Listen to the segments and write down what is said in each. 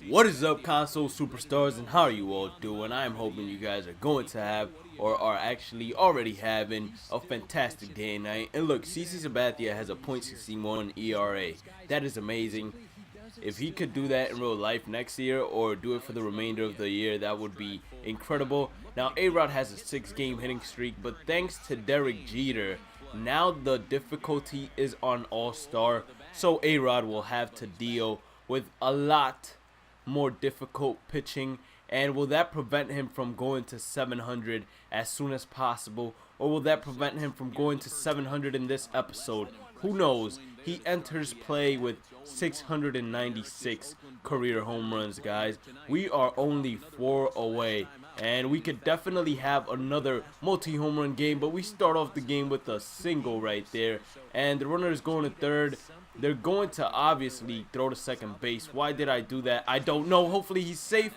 What is up, console superstars, and how are you all doing? I am hoping you guys are going to have, or are actually already having, a fantastic day and night. And look, CC Sabathia has a .61 ERA. That is amazing. If he could do that in real life next year, or do it for the remainder of the year, that would be incredible. Now, A-Rod has a 6-game hitting streak, but thanks to Derek Jeter, now the difficulty is on All-Star, so A-Rod will have to deal with a lot more difficult pitching. And will that prevent him from going to 700 as soon as possible, or will that prevent him from going to 700 in this episode? Who knows? He enters play with 696 career home runs, guys. We are only 4 away, and we could definitely have another multi-home run game, but we start off the game with a single right there, and the runner is going to third. They're going to obviously throw to second base. Why did I do that? I don't know. Hopefully he's safe,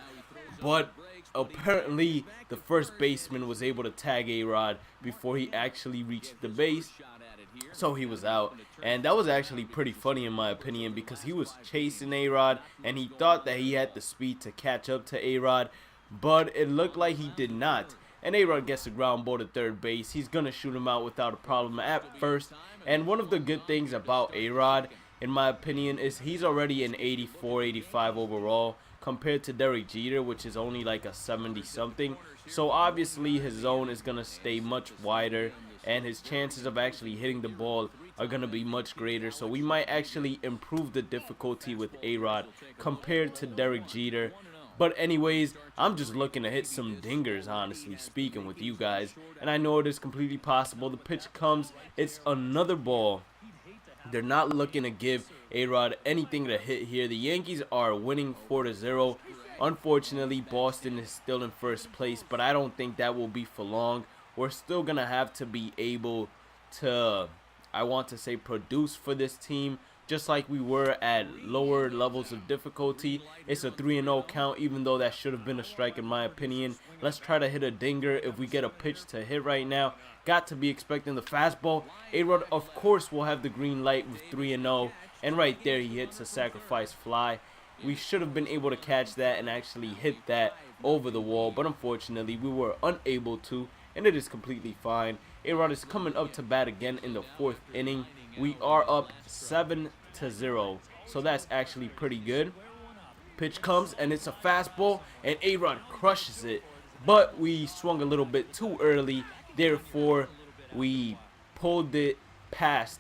but apparently the first baseman was able to tag A-Rod before he actually reached the base, so he was out. And that was actually pretty funny in my opinion, because he was chasing A-Rod and he thought that he had the speed to catch up to A-Rod, but it looked like he did not. And A-Rod gets a ground ball to third base. He's going to shoot him out without a problem at first. And one of the good things about A-Rod, in my opinion, is he's already an 84, 85 overall compared to Derek Jeter, which is only like a 70-something. So obviously his zone is going to stay much wider, and his chances of actually hitting the ball are going to be much greater. So we might actually improve the difficulty with A-Rod compared to Derek Jeter. But anyways, I'm just looking to hit some dingers, honestly speaking, with you guys. And I know it is completely possible. The pitch comes. It's another ball. They're not looking to give A-Rod anything to hit here. The Yankees are winning 4-0. Unfortunately, Boston is still in first place, but I don't think that will be for long. We're still going to have to be able to, I want to say, produce for this team, just like we were at lower levels of difficulty. It's a 3-0 count, even though that should have been a strike in my opinion. Let's try to hit a dinger if we get a pitch to hit right now. Got to be expecting the fastball. A-Rod, of course, will have the green light with 3-0. And right there, he hits a sacrifice fly. We should have been able to catch that and actually hit that over the wall, but unfortunately, we were unable to, and it is completely fine. A-Rod is coming up to bat again in the 4th inning. We are up 7-0, so that's actually pretty good. Pitch comes, and it's a fastball, and A-Rod crushes it, but we swung a little bit too early. Therefore, we pulled it past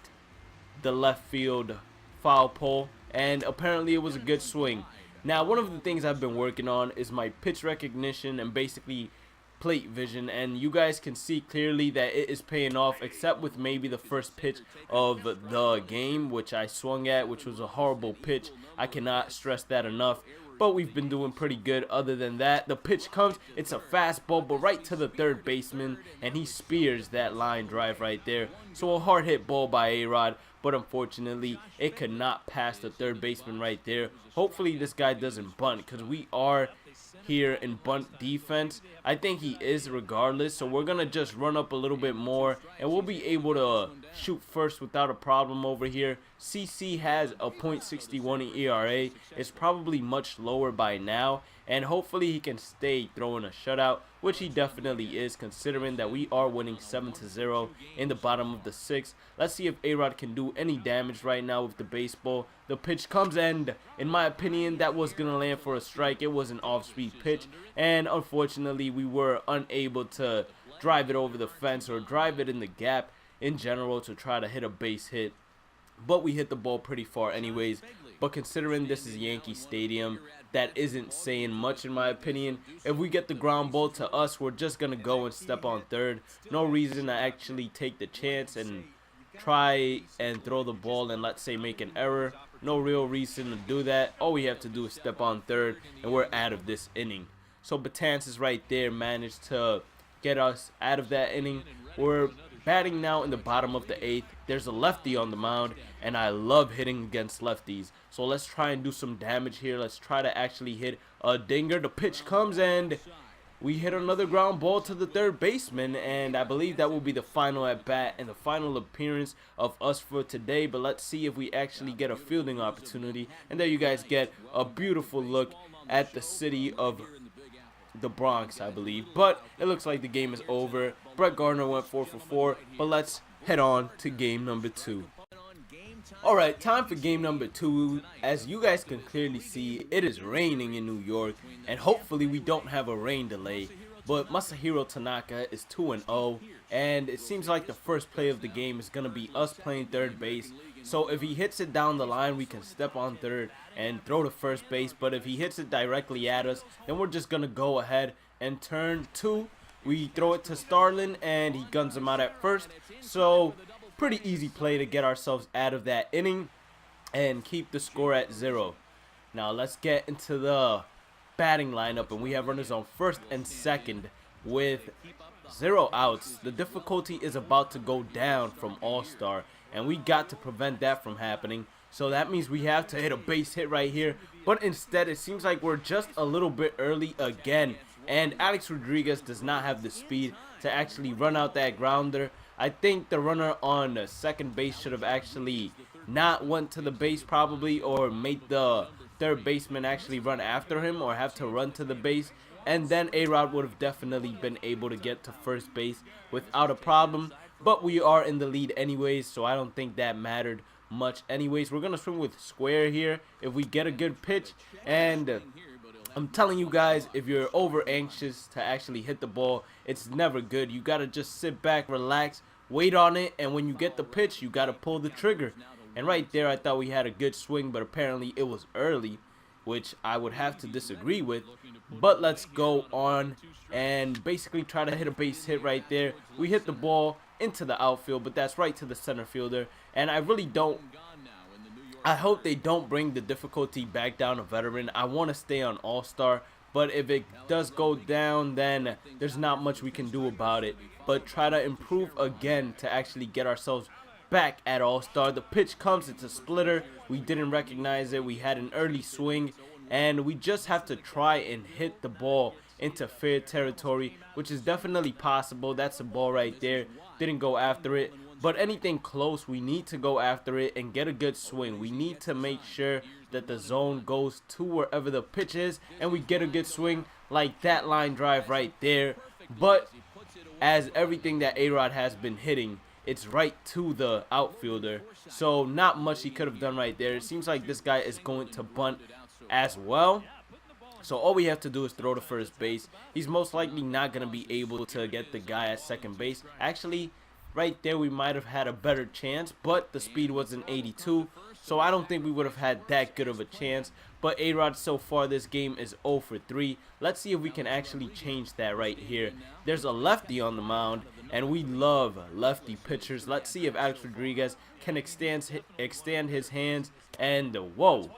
the left field foul pole, and apparently it was a good swing. Now, one of the things I've been working on is my pitch recognition and basically plate vision, and you guys can see clearly that it is paying off, except with maybe the first pitch of the game, which I swung at, which was a horrible pitch. I cannot stress that enough, but we've been doing pretty good. Other than that, the pitch comes, it's a fastball, but right to the third baseman, and he spears that line drive right there. So a hard hit ball by A-Rod, but unfortunately it could not pass the third baseman right there. Hopefully this guy doesn't bunt, because we are here in bunt defense. I think he is regardless, so we're gonna just run up a little bit more and we'll be able to shoot first without a problem over here. CC has a .61 ERA. It's probably much lower by now, and hopefully he can stay throwing a shutout, which he definitely is, considering that we are winning 7-0 in the bottom of the 6th. Let's see if A-Rod can do any damage right now with the baseball. The pitch comes, and in my opinion, that was going to land for a strike. It was an off-speed pitch, and unfortunately, we were unable to drive it over the fence or drive it in the gap in general to try to hit a base hit. But we hit the ball pretty far anyways. But considering this is Yankee Stadium, that isn't saying much in my opinion. If we get the ground ball to us, we're just going to go and step on third. No reason to actually take the chance and try and throw the ball and, let's say, make an error. No real reason to do that. All we have to do is step on third, and we're out of this inning. So Betances right there managed to get us out of that inning. We're batting now in the bottom of the 8th. There's a lefty on the mound, and I love hitting against lefties. So let's try and do some damage here. Let's try to actually hit a dinger. The pitch comes, and we hit another ground ball to the third baseman, and I believe that will be the final at bat and the final appearance of us for today. But let's see if we actually get a fielding opportunity, and there you guys get a beautiful look at the city of the Bronx, I believe. But it looks like the game is over. Brett Gardner went 4 for 4, but let's head on to game number 2. Alright, time for game number 2. As you guys can clearly see, it is raining in New York, and hopefully we don't have a rain delay. But Masahiro Tanaka is 2-0, and it seems like the first play of the game is going to be us playing third base. So if he hits it down the line, we can step on third and throw to first base. But if he hits it directly at us, then we're just going to go ahead and turn 2. We throw it to Starlin, and he guns him out at first. So pretty easy play to get ourselves out of that inning and keep the score at 0. Now let's get into the batting lineup, and we have runners on first and second with 0 outs. The difficulty is about to go down from All-Star, and we got to prevent that from happening. So that means we have to hit a base hit right here, but instead it seems like we're just a little bit early again, and Alex Rodriguez does not have the speed to actually run out that grounder. I think the runner on second base should have actually not went to the base probably, or made the third baseman actually run after him or have to run to the base, and then A-Rod would have definitely been able to get to first base without a problem. But we are in the lead anyways, so I don't think that mattered much anyways. We're gonna swing with square here if we get a good pitch, and I'm telling you guys, if you're over anxious to actually hit the ball, it's never good. You gotta just sit back, relax, wait on it, and when you get the pitch, you gotta pull the trigger. And right there, I thought we had a good swing, but apparently it was early, which I would have to disagree with. But let's go on and basically try to hit a base hit right there. We hit the ball into the outfield, but that's right to the center fielder. And I hope they don't bring the difficulty back down to veteran. I want to stay on All-Star, but if it does go down, then there's not much we can do about it. But try to improve again to actually get ourselves back at All-Star. The pitch comes, it's a splitter. We didn't recognize it. We had an early swing, and we just have to try and hit the ball into fair territory, which is definitely possible. That's a ball right there. Didn't go after it, but anything close, we need to go after it and get a good swing. We need to make sure that the zone goes to wherever the pitch is, and we get a good swing like that line drive right there. But as everything that A-Rod has been hitting, it's right to the outfielder, so not much he could have done right there. It seems like this guy is going to bunt as well, so all we have to do is throw to first base. He's most likely not going to be able to get the guy at second base. Actually, right there we might have had a better chance, but the speed wasn't 82, so I don't think we would have had that good of a chance. But A-Rod so far this game is 0 for 3. Let's see if we can actually change that right here. There's a lefty on the mound, and we love lefty pitchers. Let's see if Alex Rodriguez can extend his hands, and whoa,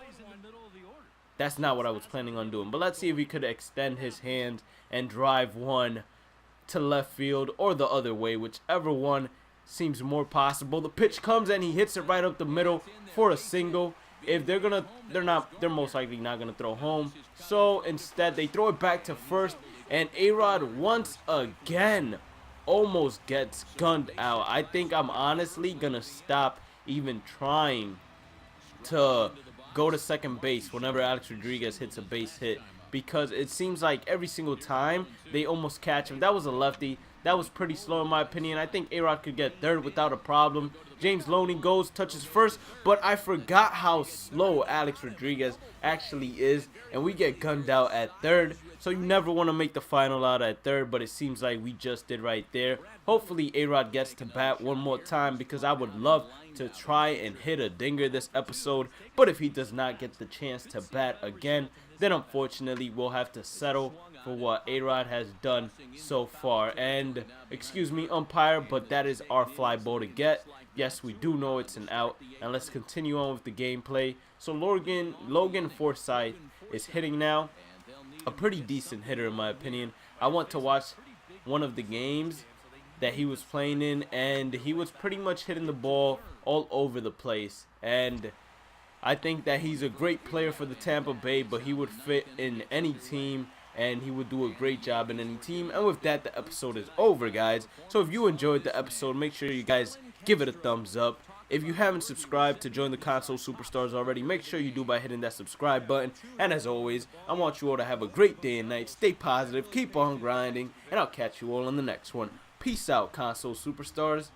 that's not what I was planning on doing. But let's see if he could extend his hands and drive one to left field or the other way, whichever one seems more possible. The pitch comes and he hits it right up the middle for a single. If they're most likely not gonna throw home, so instead they throw it back to first, and A-Rod once again almost gets gunned out. I think I'm honestly gonna stop even trying to go to second base whenever Alex Rodriguez hits a base hit, because it seems like every single time they almost catch him. That was a lefty. That was pretty slow in my opinion. I think A-Rod could get third without a problem. James Loney goes, touches first, but I forgot how slow Alex Rodriguez actually is, and we get gunned out at third. So you never want to make the final out at third, but it seems like we just did right there. Hopefully A-Rod gets to bat one more time, because I would love to try and hit a dinger this episode. But if he does not get the chance to bat again, then unfortunately we'll have to settle for what A-Rod has done so far. And excuse me, umpire, but that is our fly ball to get. Yes, we do know it's an out, and let's continue on with the gameplay. So Logan Forsythe is hitting now. A pretty decent hitter in my opinion. I want to watch one of the games that he was playing in, and he was pretty much hitting the ball all over the place. And I think that he's a great player for the Tampa Bay, but he would fit in any team. and he would do a great job in any team. And with that, the episode is over, guys. So if you enjoyed the episode, make sure you guys give it a thumbs up. If you haven't subscribed to join the Console Superstars already, make sure you do by hitting that subscribe button. And as always, I want you all to have a great day and night. Stay positive, keep on grinding, and I'll catch you all on the next one. Peace out, Console Superstars.